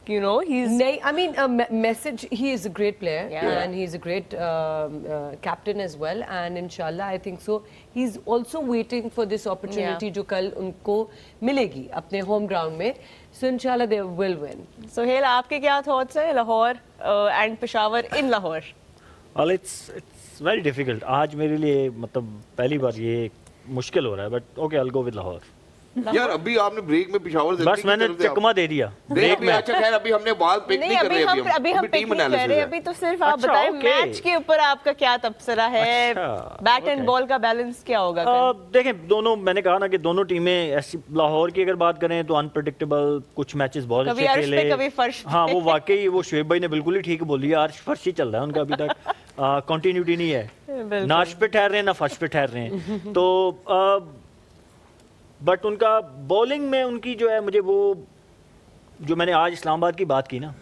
you know, he's... I mean, message, he is a great player, and he's a great captain as well, and inshallah I think so he's also waiting for this opportunity जो कल उनको मिलेगी अपने home ground में, so inshallah they will win. Sohail, आपके क्या thoughts हैं Lahore and Peshawar in Lahore? Well, it's very difficult. आज मेरे लिए मतलब पहली बार ये मुश्किल हो रहा है, but okay, I'll go with Lahore. यार अभी आपने ब्रेक में पिशावर बस मैंने चकमा दे दिया ब्रेक में. अच्छा खैर अभी हमने बात पिक नहीं कर रहे, अभी हम पिक नहीं कर रहे, अभी तो सिर्फ आप बताएं मैच के ऊपर आपका क्या तबसरा है, बैट एंड बॉल का बैलेंस क्या होगा? देखें दोनों, मैंने कहा ना कि दोनों टीमें ऐसी, लाहौर की अगर बात करें तो अनप्रेडिक्टेबल, कुछ मैचेस बहुत अच्छे खेले, कभी फर्श, हाँ वो वाकई वो शुएब भाई ने बिल्कुल ही ठीक बोली यार, फर्श ही चल रहा है उनका अभी तक, कंटिन्यूटी नहीं है, ना अर्श पे ठहर रहे हैं ना फर्श पे ठहर रहे हैं. तो बट उनका बॉलिंग में उनकी जो है, मुझे वो जो मैंने आज इस्लामाबाद की बात की ना,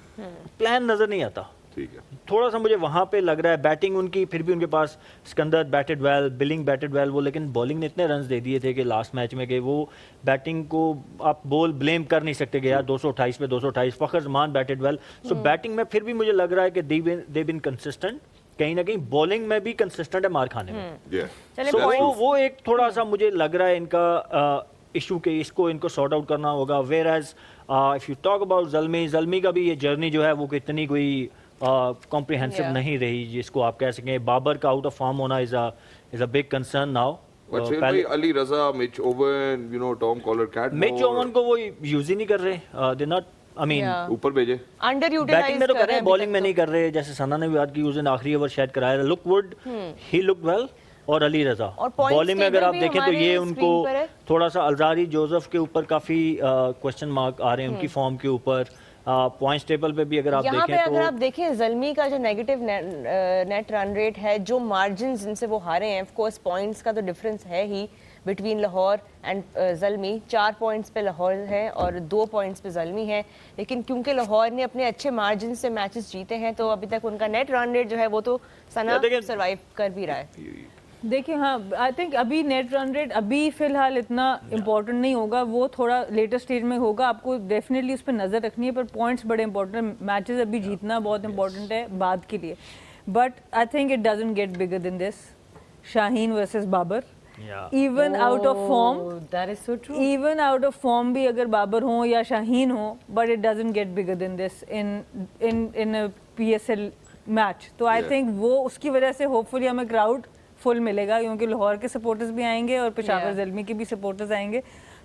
प्लान नज़र नहीं आता. ठीक है, थोड़ा सा मुझे वहाँ पे लग रहा है बैटिंग उनकी, फिर भी उनके पास Sikandar batted well, Billings batted well वो, लेकिन बॉलिंग ने इतने रन्स दे दिए थे कि लास्ट मैच में कि वो बैटिंग को आप बॉल ब्लेम कर नहीं सकते कि यार 228 पे 228. फ़खर जमान बैटेड वेल, सो बैटिंग में फिर भी मुझे लग रहा है कि दे बिन कंसिस्टेंट, कहीं ना कहीं बॉलिंग में भी कंसिस्टेंट है मार खाने में. So, वो एक थोड़ा सा मुझे लग रहा है इनका इशू के इसको इनको सॉर्ट आउट करना होगा. Where as if you talk about Zalmi का भी ये जर्नी जो है वो कितनी कोई कॉम्प्रिहेंसिव नहीं रही जिसको आप कह सकें. बाबर का आउट ऑफ फॉर्म होना is a big concern now. Ali Raza, Mitch Owen, you know Tom Kohler कैट, मिच ओवन को वो यूज ही नहीं कर रहे, दे नॉट, आई मीन ऊपर भेजे, अंडर यूटिलाइज बैटिंग में तो कर रहे हैं, बॉलिंग में नहीं कर रहे. जैसे सना ने भी बात की, उस दिन आखिरी ओवर शायद कराया, look would he look well, और अली रजा बॉलिंग में अगर आप देखें तो ये उनको थोड़ा सा अल्जारी जोसेफ के ऊपर काफी क्वेश्चन मार्क आ रहे हैं उनकी फॉर्म के ऊपर. पॉइंट्स टेबल पे भी अगर आप देखें तो अगर आप देखें ज़ल्मी का जो नेगेटिव नेट रन रेट है, जो मार्जिन जिनसे वो हारे हैं, ऑफ कोर्स पॉइंट्स का तो डिफरेंस है ही between Lahore and Zalmi. 4 points पे लाहौर है और 2 पॉइंट्स पे ज़ल्मी है, लेकिन क्योंकि लाहौर ने अपने अच्छे मार्जिन से मैचेस जीते हैं तो अभी तक उनका नेट रन रेट जो है वो तो सना सर्वाइव कर भी रहा है. देखिए हाँ, आई थिंक अभी नेट रन रेट अभी फ़िलहाल इतना इम्पोर्टेंट नहीं होगा, वो थोड़ा लेटर स्टेज में होगा. आपको डेफिनेटली उस पर नज़र रखनी है, पर पॉइंट्स बड़े इंपॉर्टेंट हैं. मैचेस अभी जीतना बहुत इंपॉर्टेंट है बाद के लिए, but I think it doesn't get bigger than this. Shaheen versus Babar, even out of form, that is so true. Even out of form भी अगर बाबर हो या शाहीन हो, but it doesn't get bigger than this in a PSL match. तो I think वो उसकी वजह से होपफुली हमें क्राउड फुल मिलेगा, क्योंकि लाहौर के सपोर्टर्स भी आएंगे और पेशावर ज़ल्मी के भी सपोर्टर्स आएंगे.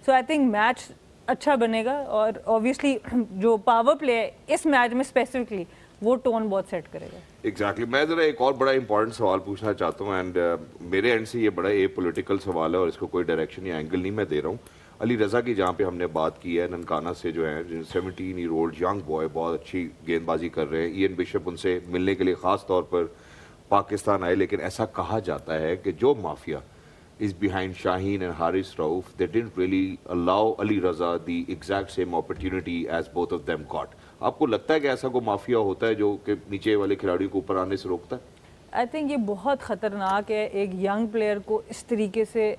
सो आई थिंक मैच अच्छा बनेगा, और ऑब्वियसली जो पावर प्ले है इस मैच में स्पेसिफिकली वो टोन बहुत सेट करेगा. एग्जैक्टली. मैं ज़रा एक और बड़ा इंपॉर्टेंट सवाल पूछना चाहता हूँ, एंड मेरे एंड से ये बड़ा ए पॉलिटिकल सवाल है और इसको कोई डायरेक्शन या एंगल नहीं मैं दे रहा हूँ. अली रज़ा की जहाँ पे हमने बात की है, ननकाना से जो है 17 ईयर ओल्ड यंग बॉय बहुत अच्छी गेंदबाजी कर रहे हैं. ईएन बिशप उनसे मिलने के लिए ख़ास तौर पर पाकिस्तान आए, लेकिन ऐसा कहा जाता है कि जो mafia is behind Shaheen and Haris Rauf, they didn't really allow Ali Raza the exact same opportunity as both of them got. आपको लगता है कि ऐसा कोई माफिया होता है जो कि नीचे वाले खिलाड़ियों को ऊपर आने से रोकता है? आई थिंक ये बहुत ख़तरनाक है एक यंग प्लेयर को इस तरीके से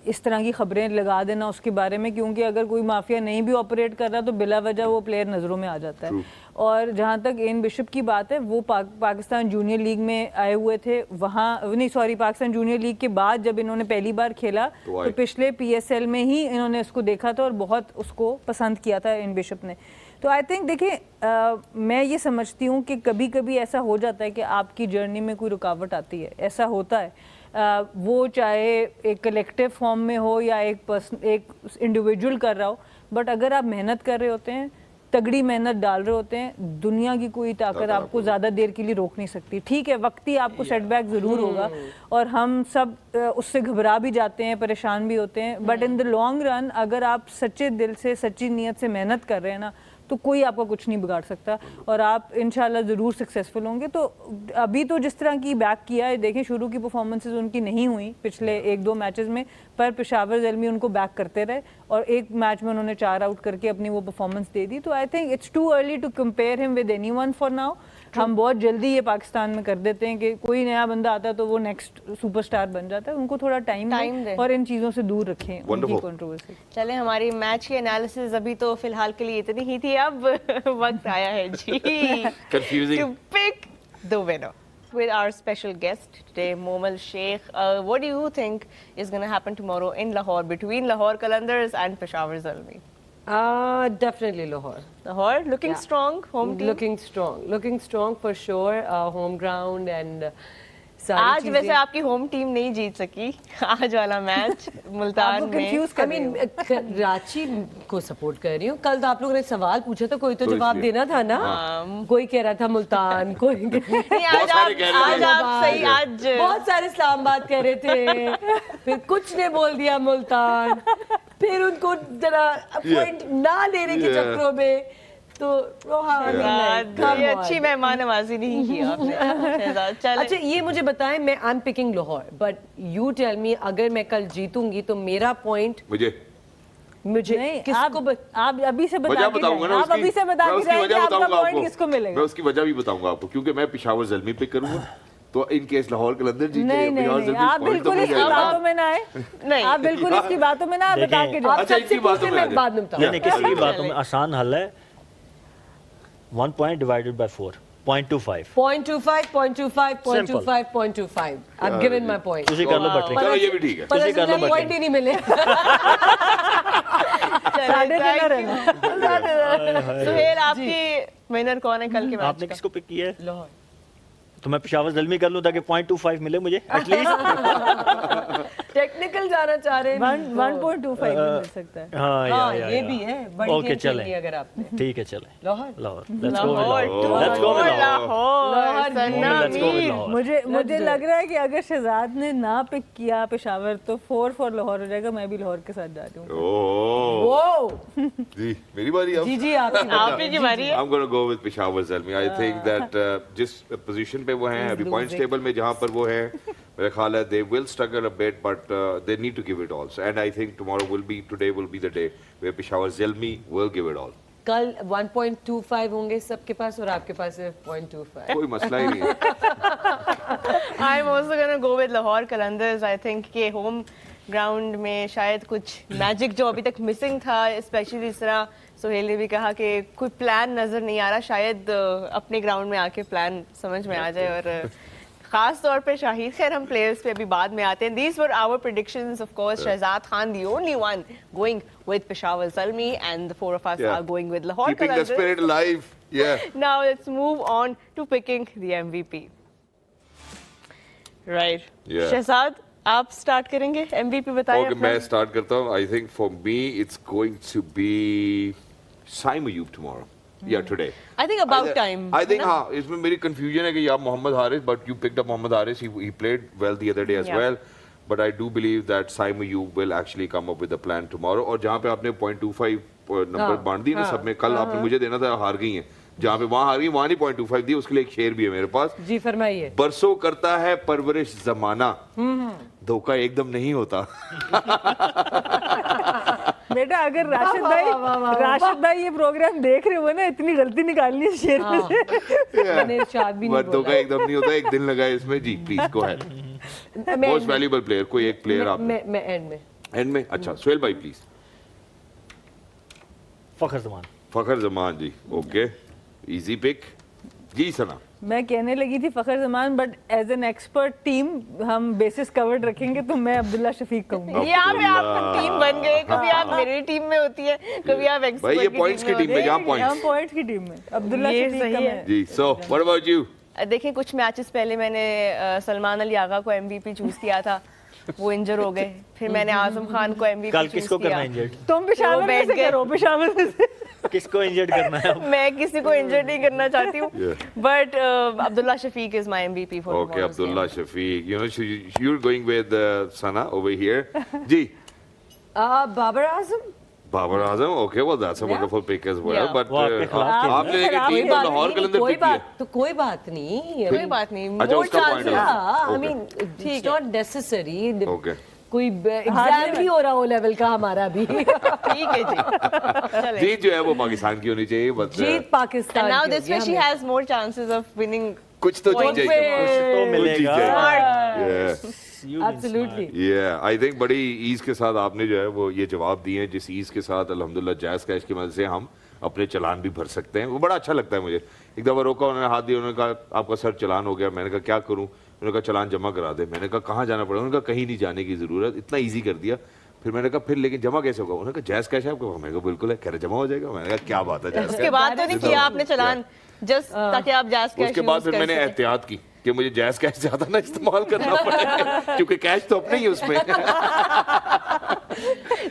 इस तरह की खबरें लगा देना उसके बारे में, क्योंकि अगर कोई माफिया नहीं भी ऑपरेट कर रहा तो बिला वजह वो प्लेयर नज़रों में आ जाता है. और जहाँ तक एन बिशप की बात है, वो पाकिस्तान जूनियर लीग में आए हुए थे, वहाँ नहीं सॉरी पाकिस्तान जूनियर लीग के बाद जब इन्होंने पहली बार खेला तो पिछले PSL में ही इन्होंने उसको देखा था और बहुत उसको पसंद किया था एन बिशप ने. तो आई थिंक देखिए मैं ये समझती हूँ कि कभी कभी ऐसा हो जाता है कि आपकी जर्नी में कोई रुकावट आती है, ऐसा होता है. वो चाहे एक कलेक्टिव फॉर्म में हो या एक इंडिविजुअल कर रहा हो, बट अगर आप मेहनत कर रहे होते हैं, तगड़ी मेहनत डाल रहे होते हैं, दुनिया की कोई ताकत आपको ज़्यादा देर के लिए रोक नहीं सकती. ठीक है वक्ती आपको सेटबैक ज़रूर होगा और हम सब उससे घबरा भी जाते हैं, परेशान भी होते हैं, but in the long run अगर आप सच्चे दिल से सच्ची नीयत से मेहनत कर रहे हैं ना, तो कोई आपका कुछ नहीं बिगाड़ सकता और आप इंशाल्लाह ज़रूर सक्सेसफुल होंगे. तो अभी तो जिस तरह की बैक किया है, देखें शुरू की परफॉर्मेंसेस उनकी नहीं हुई पिछले 1-2 मैचेस में, पर पेशावर ज़ल्मी उनको बैक करते रहे اور ایک میچ میں انہوں نے 4 आउट करके अपनी वो परफॉर्मेंस दे दी. तो I think it's too early to compare him with anyone for now. हम बहुत जल्दी ये पाकिस्तान में कर देते हैं कि कोई नया बंदा आता है तो वो नेक्स्ट सुपरस्टार बन जाता है. उनको थोड़ा टाइम दें और इन चीज़ों से दूर रखें उनकी कंट्रोवर्सी. चले हमारी मैच की एनालिसिस अभी तो फिलहाल के लिए इतनी ही थी. अब वक्त आया है जी Confusing. to pick the winner with our special guest today, Momal Sheikh. What do you think is going to happen tomorrow in Lahore between Lahore Qalandars and Peshawar Zalmi? Definitely Lahore. Lahore looking strong, home team. Looking strong for sure. Home ground and सारी आज चीजें. वैसे आपकी home team नहीं जीत सकी आज वाला match Multan में. कंफ्यूज कर रही हूँ. कराची को सपोर्ट कर रही हूँ. कल तो आप लोगों ने सवाल पूछा तो कोई तो तो जवाब इसलिए. देना था ना. कोई कह रहा था मुल्तान, कोई नहीं, आज आप सही. आज बहुत सारे इस्लामाबाद कह रहे थे, फिर कुछ ने बोल दिया मुल्तान, फिर उनको जरा पॉइंट ना देने के चक्करों में तो ये अच्छी मेहमान नवाजी नहीं की आपने शहजाद. चले अच्छा ये मुझे बताएं, मैं I am picking Lahore but you tell me अगर मैं कल जीतूंगी तो मेरा पॉइंट मुझे मुझे नहीं, किसको आप अभी से बता वजह के बताऊंगा जाएं. ना आप अभी से बता मैं के उसकी जाएं कि वजह आपका बताऊंगा पॉइंट आपको. किसको मिलेगा. मैं उसकी वजह भी बताऊंगा आपको क्योंकि मैं पेशावर ज़ल्मी पिक करूंगा तो इन केस लाहौर कलंदर जीत नहीं जाए नहीं पेशावर नहीं, ज़ल्मी आप point तो बिल्कुल मिल इसकी जाएगा. बातों में ना आए. नहीं. आप बिल्कुल इसकी बातों में ना बता के जाओ. आप अच्छा, सबसे इनकी बातों पूछे में आ मैं जाए. बाद में बताऊं. यानी किसी की बातों में आसान हल है 1 point divided by 4 0.25 0.25 I've given my point. ਤੁਸੀਂ ਕਰ ਲਓ ਬਟਰਿੰਗ चलो ये भी ठीक है. पर ਤੁਸੀਂ ਕਰ ਲਓ मुझे पॉइंट ही नहीं मिले. सुहेल आपकी विनर कौन है कल के मैच आपने का? किसको पिक किया है तो मैं पेशावर ज़ल्मी कर लूं ताकि 0.25 मिले मुझे एटलीस्ट. टेक्निकल जाना चाह रहे हैं 1.25 भी मिल सकता है. हाँ हाँ या ये भी है. बड़ी ओके गेम चलें. खेलनी है अगर आपने. ठीक है चलें. Lahore Lahore let's go Lahore let's go Lahore Lahore, Sanna let's go Mir. Lahore. मुझे लग रहा है कि अगर शहजाद ने ना पिक किया पेशावर तो 4 फॉर लाहौर हो जाएगा. मैं भी लाहौर के साथ जा रही हूँ. ओह वो जी मेरी बारी अब. जी जी आपकी आप ही की बारी है. I'm going to go with Peshawar Zalmi. I think that जिस पोजीशन पे वो हैं अभी पॉइंट्स टेबल में जहाँ पर वो हैं मेरा ख्याल है they will struggle a bit but they need to give it all. So, and I think today will be the day where Peshawar Zalmi will give it all. कल 1.25 होंगे सबके पास और आपके पास सिर्फ 0.25. कोई मसला ही नहीं है. I'm also gonna go with Lahore Qalandars. I think कि होम ग्राउंड में शायद कुछ मैजिक जो अभी तक मिसिंग था, स्पेशली इस तरह सुहेल ने भी कहा कि कोई प्लान नज़र नहीं आ रहा. शायद अपने ग्राउंड में आके प्लान समझ में आ जाए. और खास तौर पे शाहिद, खैर हम प्लेयर्स पे अभी बाद में आते हैं. These were our predictions, of course. Shahzad Khan, the only one going with Peshawar Zalmi, and the 4 of us are going with Lahore Keeping the Qalandars. spirit alive. Yeah. Now let's move on to picking the MVP. Right. Yeah. Shahzad, आप start करेंगे. MVP बताइए Okay, अपना. मैं start करता हूँ. I think for me it's going to be Saim Ayoub tomorrow. Yeah, today. I think about time. I think हाँ इसमें मेरी confusion है कि या Mohammad Haris, but you picked up Mohammad Haris. He played well the other day as Yeah. well. But I do believe that Saim Ayoub will actually come up with a plan tomorrow. और जहाँ पे आपने 0.25 number बांट दी ना सब में, कल आपने मुझे देना था, हार गई हैं. जहाँ पे वहाँ हार गई वहाँ नहीं 0.25 दी. उसके लिए एक शेर भी है मेरे पास. जी फरमाइए. बरसों करता है परवरिश जमाना, धोखा एकदम नहीं होता. बेटा अगर राशिद भाई ये प्रोग्राम देख रहे हो ना, इतनी गलती निकालनी है शेर में से. मैंने इरशाद भी नहीं बट धोखा एकदम नहीं होता. एक दिन लगा है इसमें. जी प्लीज गो अहेड. बोला. मोस्ट वैल्यूएबल प्लेयर कोई एक प्लेयर आप मैं एंड में. एंड में. अच्छा सुहेल भाई please. Fakhar Zaman. Fakhar Zaman ji. Okay easy pick. जी सना. मैं कहने लगी थी Fakhar Zaman, but as an expert team हम बेसिस कवर्ड रखेंगे तो मैं अब्दुल्ला शफीक कहूंगी. यहाँ पे आप टीम बन गए. कभी आप मेरी टीम में होती है, कभी आप भाई एक्सपर्ट ये पॉइंट्स की टीम में जहाँ हम पॉइंट्स. पॉइंट्स की टीम में अब्दुल्ला ये शफीक सही का है. मैं. जी सो व्हाट अबाउट यू. देखिए कुछ मैचेस पहले मैंने सलमान अली आगा को MVP चूज किया था, वो इंजर हो गए. फिर मैंने आजम खान को MVP कल चूज किसको करना किया. है इंजर्ड? तुम पेशावर में बैठ से गए. करो, पेशावर में से. किसको इंजर्ड करना है? मैं किसी को इंजर नहीं करना चाहती हूँ. But Abdullah Shafique is my MVP for okay Abdullah Shafique. You know you are going with Sana over here. जी Babar Azam. Babar Azam. Okay well that's a wonderful pick as well. Yeah. But वो आपके खिलाफ खेल आपने एक टीम तो लाहौर कलंदर कोई पिक किया. बात तो कोई बात नहीं. कोई बात नहीं. अच्छा More उसका chances. पॉइंट है. I Okay. mean, it's not necessary. Okay. کوئی ایگزام نہیں ہو رہا ہو لیول کا ہمارا بھی. ٹھیک ہے جی چلیں. جیت جو ہے وہ پاکستان کی ہونی چاہیے بس جیت پاکستان And now کی this way ہوگی she ہمیں. has more chances of winning. کچھ تو جیت جائے گی. کچھ تو ملے جیت گا. جائے گی. You been Absolutely. I think بڑی ایز کے ساتھ آپ نے جو ہے وہ یہ جواب دیے ہیں جس ایز کے ساتھ الحمدللہ جائز کیش کی مدد سے ہم اپنے چلان بھی بھر سکتے ہیں. وہ بڑا اچھا لگتا ہے مجھے. ایک دفعہ روکا انہوں نے ہاتھ دیا, انہوں نے کہا آپ کا سر چلان ہو گیا. میں نے کہا کیا کروں؟ انہوں نے کہا چلان جمع کرا دے. میں نے کہا کہاں جانا پڑے گا؟ انہوں نے کہا کہیں نہیں جانے کی ضرورت. اتنا ایزی کر دیا. پھر میں نے کہا پھر لیکن جمع کیسے ہوگا؟ انہوں نے کہا جائز کیش ہے آپ کو؟ میں نے کہا بالکل ہے. کہہ رہے جمع ہو جائے گا. میں نے کہا کیا بات ہے جائز اس کیش. کے بعد تو نہیں کیا آپ نے چلان جسٹ تاکہ آپ جاز اس کیش کے بعد پھر میں نے احتیاط کی کہ مجھے جائز کیش زیادہ نہ استعمال کرنا پڑے کیونکہ کیش تو اپنے ہی اس میں.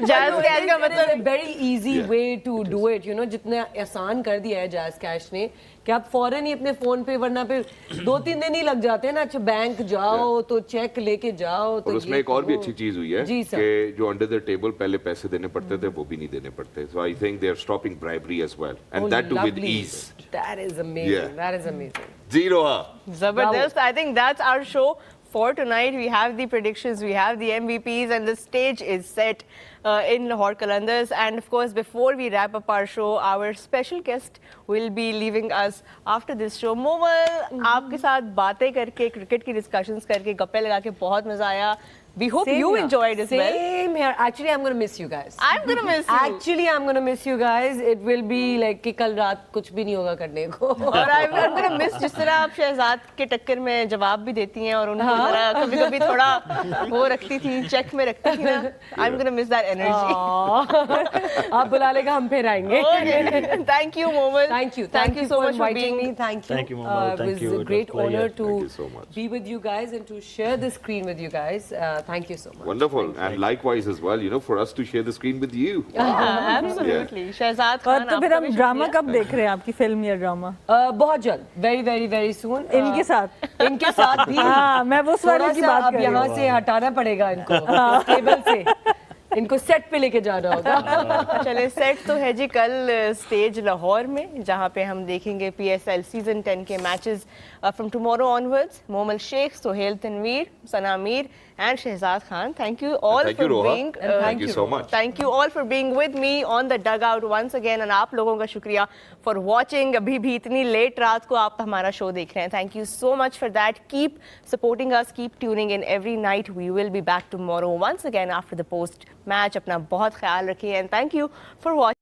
جاز کیش کا مطلب very easy way to do it, you know, جتنا آسان کر دیا ہے جائز کیش نے کہ آپ فوراً ہی اپنے فون پہ, ورنہ پھر 2-3 دن ہی لگ جاتے ہیں نا. اچھا بینک جاؤ تو چیک لے کے جاؤ. اور اس میں ایک اور بھی اچھی چیز ہوئی ہے جی سر, کہ جو انڈر دا ٹیبل پہلے پیسے دینے پڑتے تھے وہ بھی نہیں دینے پڑتے. So I think they are stopping bribery as well and that too with ease. That is amazing. That is amazing. Zero. Zabardast. I think that's our show for tonight. We have the predictions, we have the MVPs, and the stage is set in Lahore Qalandars. And of course, before we wrap up our show, our special guest will be leaving us after this show. Momal, آپ کے ساتھ باتیں کر کے, cricket کی discussions کر کے, گپے لگا کے بہت مزہ آیا. We hope you enjoyed as well. Same here. Actually, I'm going to miss you guys. I'm going to miss you. Actually, I'm going to miss you guys. It will be like کہ کل رات کچھ بھی نہیں ہوگا کرنے کو. اور I'm going to miss جس طرح آپ شہزاد کے ٹکر میں جواب بھی دیتی ہیں اور ان کو ذرا کبھی کبھی تھوڑا وہ رکھتی تھی, چیک میں رکھتی تھی نا. I'm going to miss that energy. آپ بلا لے گا, ہم پھر آئیں گے. Thank you, Momal. Thank you. Thank you so much for inviting being me. Thank you. Thank you, Momal. Thank you. It was a great It was a honor pleasure. to Thank you so much. be with you guys and to share the screen with you guys. Thank you so much. Wonderful. And likewise as well, you know, for us to share the screen with you. Absolutely. Shahzad اور خان, تو پھر ہم drama کب دیکھ رہے ہیں, آپ کی فلم یا ڈرامہ بہت جلد, ویری ویری ویری سون. ان کے ساتھ؟ ان کے ساتھ بھی. ہاں, میں وہ والے کی بات اب کر رہی یہاں ہوں. سے ہٹانا پڑے گا ان کو کیبل سے, ان کو سیٹ پہ لے کے جانا ہوگا. چلے سیٹ تو ہے جی کل اسٹیج لاہور میں, جہاں پہ ہم دیکھیں گے PSL سیزن 10 کے matches from tomorrow onwards. Momal Sheikh, Sohail Tanveer, Sana Mir and Shehzad Khan. Thank you all Thank for you, Roha. being Thank you so much. Thank you all for being with me on the dugout once again. And آپ لوگوں کا شکریہ for watching. ابھی بھی اتنی late رات کو آپ ہمارا شو دیکھ رہے ہیں. Thank you so much for that. Keep supporting us, keep tuning in every night. We will be back tomorrow once again after the post match. اپنا بہت خیال رکھیے and thank you for watching.